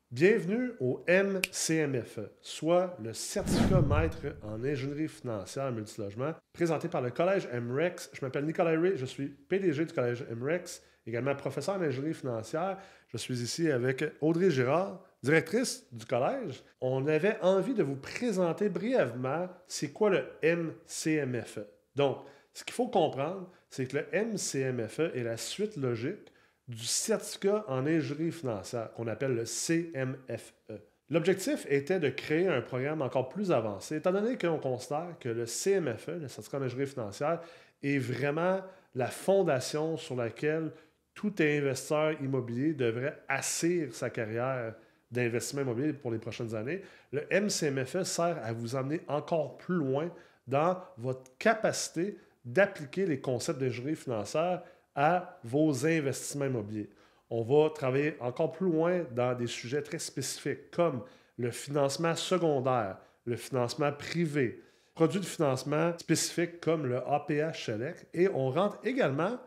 Bienvenue au MCMFE, soit le certificat maître en ingénierie financière multilogement, présenté par le Collège MREX. Je m'appelle Nicolas Ray, je suis PDG du Collège MREX, également professeur en ingénierie financière. Je suis ici avec Audrey Girard, directrice du collège. On avait envie de vous présenter brièvement c'est quoi le MCMFE. Donc, ce qu'il faut comprendre, c'est que le MCMFE est la suite logique du certificat en ingénierie financière, qu'on appelle le CMFE. L'objectif était de créer un programme encore plus avancé, étant donné qu'on considère que le CMFE, le certificat en ingénierie financière, est vraiment la fondation sur laquelle tout investisseur immobilier devrait assir sa carrière d'investissement immobilier pour les prochaines années. Le MCMFE sert à vous amener encore plus loin dans votre capacité d'appliquer les concepts d'ingénierie financière à vos investissements immobiliers. On va travailler encore plus loin dans des sujets très spécifiques comme le financement secondaire, le financement privé, produits de financement spécifiques comme le APH Select, et on rentre également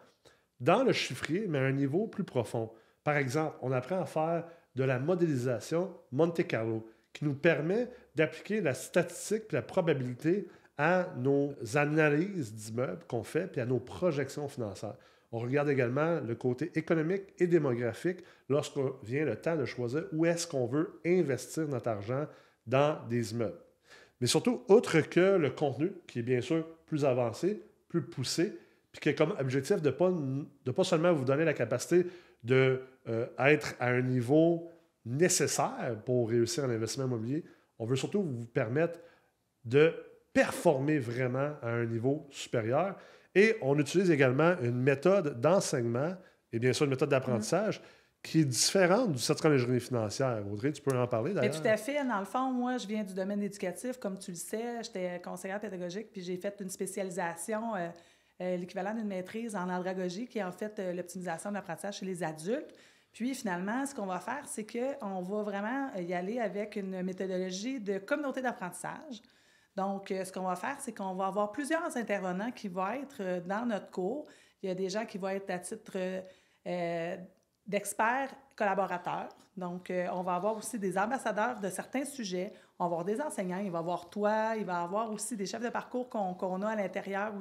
dans le chiffrier, mais à un niveau plus profond. Par exemple, on apprend à faire de la modélisation Monte Carlo, qui nous permet d'appliquer la statistique et la probabilité à nos analyses d'immeubles qu'on fait, puis à nos projections financières. On regarde également le côté économique et démographique lorsqu'on vient le temps de choisir où est-ce qu'on veut investir notre argent dans des immeubles. Mais surtout, outre que le contenu, qui est bien sûr plus avancé, plus poussé, puis qui a comme objectif de ne pas seulement vous donner la capacité d'être à un niveau nécessaire pour réussir un investissement immobilier, on veut surtout vous permettre de performer vraiment à un niveau supérieur. Et on utilise également une méthode d'enseignement et bien sûr une méthode d'apprentissage qui est différente du certificat d'ingénierie financière. Audrey, tu peux en parler Bien, d'ailleurs? tout à fait. Dans le fond, moi, je viens du domaine éducatif. Comme tu le sais, j'étais conseillère pédagogique, puis j'ai fait une spécialisation, l'équivalent d'une maîtrise en andragogie, qui est en fait l'optimisation de l'apprentissage chez les adultes. Puis finalement, ce qu'on va faire, c'est qu'on va vraiment y aller avec une méthodologie de communauté d'apprentissage. Donc, ce qu'on va faire, c'est qu'on va avoir plusieurs intervenants qui vont être dans notre cours. Il y a des gens qui vont être à titre d'experts collaborateurs. Donc, on va avoir aussi des ambassadeurs de certains sujets. On va avoir des enseignants, il va y avoir toi, il va y avoir aussi des chefs de parcours qu'on a à l'intérieur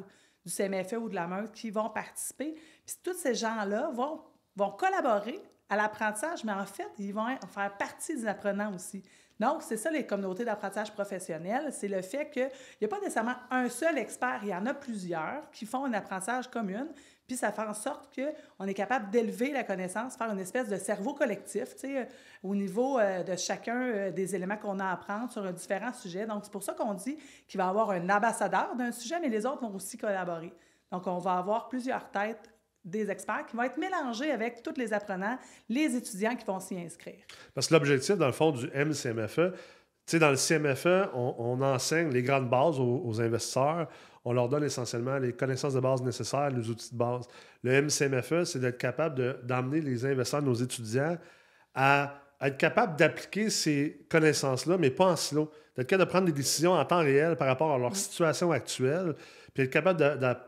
du CMFE ou de la Meute qui vont participer. Puis tous ces gens-là vont collaborer à l'apprentissage, mais en fait, ils vont faire partie des apprenants aussi. Donc, c'est ça les communautés d'apprentissage professionnel, c'est le fait qu'il n'y a pas nécessairement un seul expert, il y en a plusieurs qui font un apprentissage commun, puis ça fait en sorte qu'on est capable d'élever la connaissance, faire une espèce de cerveau collectif, tu sais, au niveau de chacun des éléments qu'on a à apprendre sur un différent sujet. Donc, c'est pour ça qu'on dit qu'il va y avoir un ambassadeur d'un sujet, mais les autres vont aussi collaborer. Donc, on va avoir plusieurs têtes des experts qui vont être mélangés avec tous les apprenants, les étudiants qui vont s'y inscrire. Parce que l'objectif, dans le fond, du MCMFE, tu sais, dans le CMFE, on enseigne les grandes bases aux investisseurs. On leur donne essentiellement les connaissances de base nécessaires, les outils de base. Le MCMFE, c'est d'être capable d'emmener les investisseurs, nos étudiants, à être capable d'appliquer ces connaissances-là, mais pas en silo. D'être capable de prendre des décisions en temps réel par rapport à leur situation actuelle, puis être capable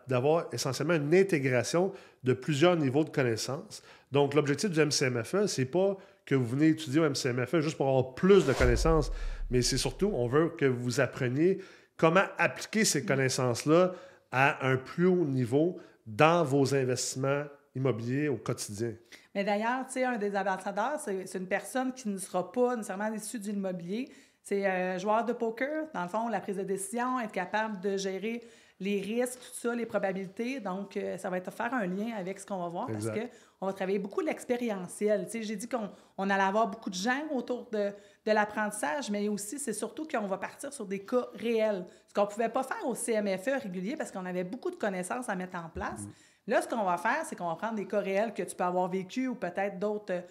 d'avoir essentiellement une intégration de plusieurs niveaux de connaissances. Donc, l'objectif du MCMFE, c'est pas que vous venez étudier au MCMFE juste pour avoir plus de connaissances, mais c'est surtout, on veut que vous appreniez comment appliquer ces connaissances-là à un plus haut niveau dans vos investissements immobiliers au quotidien. Mais d'ailleurs, tu sais, un des ambassadeurs, c'est une personne qui ne sera pas nécessairement issue de l'immobilier. C'est un joueur de poker, dans le fond, la prise de décision, être capable de gérer les risques, tout ça, les probabilités. Donc, ça va être faire un lien avec ce qu'on va voir Exact. parce qu'on va travailler beaucoup l'expérientiel. Tu sais, j'ai dit qu'on allait avoir beaucoup de gens autour de l'apprentissage, mais aussi, c'est surtout qu'on va partir sur des cas réels. Ce qu'on ne pouvait pas faire au CMFE régulier parce qu'on avait beaucoup de connaissances à mettre en place. Là, ce qu'on va faire, c'est qu'on va prendre des cas réels que tu peux avoir vécu ou peut-être d'autres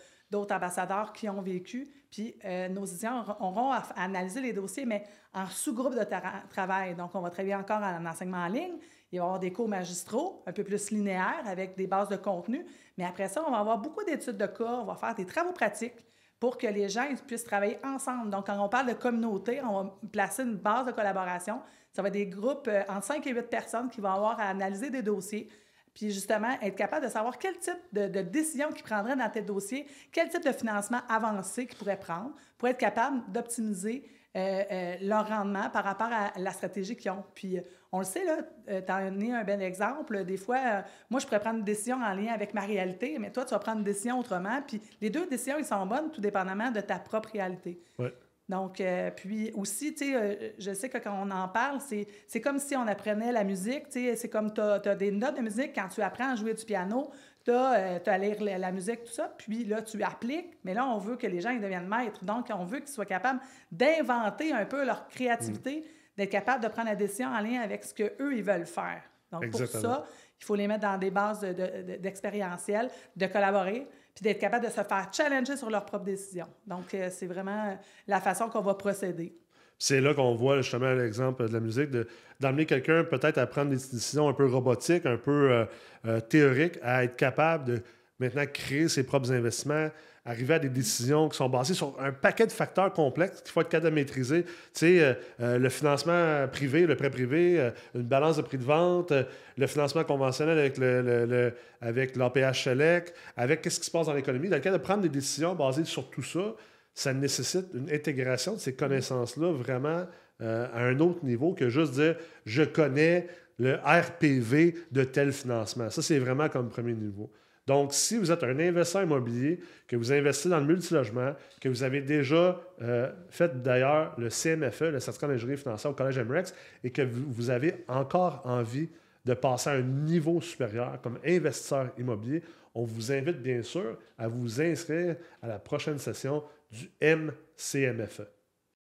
ambassadeurs qui ont vécu. Puis nos étudiants auront à analyser les dossiers, mais en sous-groupe de travail. Donc, on va travailler encore en enseignement en ligne. Il va y avoir des cours magistraux, un peu plus linéaires, avec des bases de contenu. Mais après ça, on va avoir beaucoup d'études de cas. On va faire des travaux pratiques pour que les gens puissent travailler ensemble. Donc, quand on parle de communauté, on va placer une base de collaboration. Ça va être des groupes entre 5 et 8 personnes qui vont avoir à analyser des dossiers. Puis justement, être capable de savoir quel type de décision qu'ils prendraient dans tes dossiers, quel type de financement avancé qu'ils pourraient prendre pour être capable d'optimiser leur rendement par rapport à la stratégie qu'ils ont. Puis on le sait, là, tu as donné un bel exemple. Des fois, moi, je pourrais prendre une décision en lien avec ma réalité, mais toi, tu vas prendre une décision autrement. Puis les deux décisions, ils sont bonnes, tout dépendamment de ta propre réalité. Ouais. Donc, puis aussi, tu sais, je sais que quand on en parle, c'est comme si on apprenait la musique, tu sais, c'est comme tu as des notes de musique, quand tu apprends à jouer du piano, tu as à lire la musique, tout ça, puis là, tu appliques, mais là, on veut que les gens ils deviennent maîtres. Donc, on veut qu'ils soient capables d'inventer un peu leur créativité, d'être capables de prendre la décision en lien avec ce qu'eux, ils veulent faire. Donc, Exactement. pour ça, il faut les mettre dans des bases d'expérientiel, de collaborer, puis d'être capable de se faire challenger sur leurs propres décisions. Donc, c'est vraiment la façon qu'on va procéder. C'est là qu'on voit justement l'exemple de la musique, d'amener quelqu'un peut-être à prendre des décisions un peu robotiques, un peu théoriques, à être capable de maintenant créer ses propres investissements, arriver à des décisions qui sont basées sur un paquet de facteurs complexes qu'il faut être capable de maîtriser. Tu sais, le financement privé, le prêt privé, une balance de prix de vente, le financement conventionnel avec l'APH Select, avec qu'est-ce qui se passe dans l'économie. Dans le cas de prendre des décisions basées sur tout ça, ça nécessite une intégration de ces connaissances-là vraiment à un autre niveau que juste dire « je connais le RPV de tel financement ». Ça, c'est vraiment comme premier niveau. Donc, si vous êtes un investisseur immobilier, que vous investissez dans le multilogement, que vous avez déjà fait d'ailleurs le CMFE, le certificat d'ingénierie financière au Collège MREX, et que vous avez encore envie de passer à un niveau supérieur comme investisseur immobilier, on vous invite bien sûr à vous inscrire à la prochaine session du MCMFE.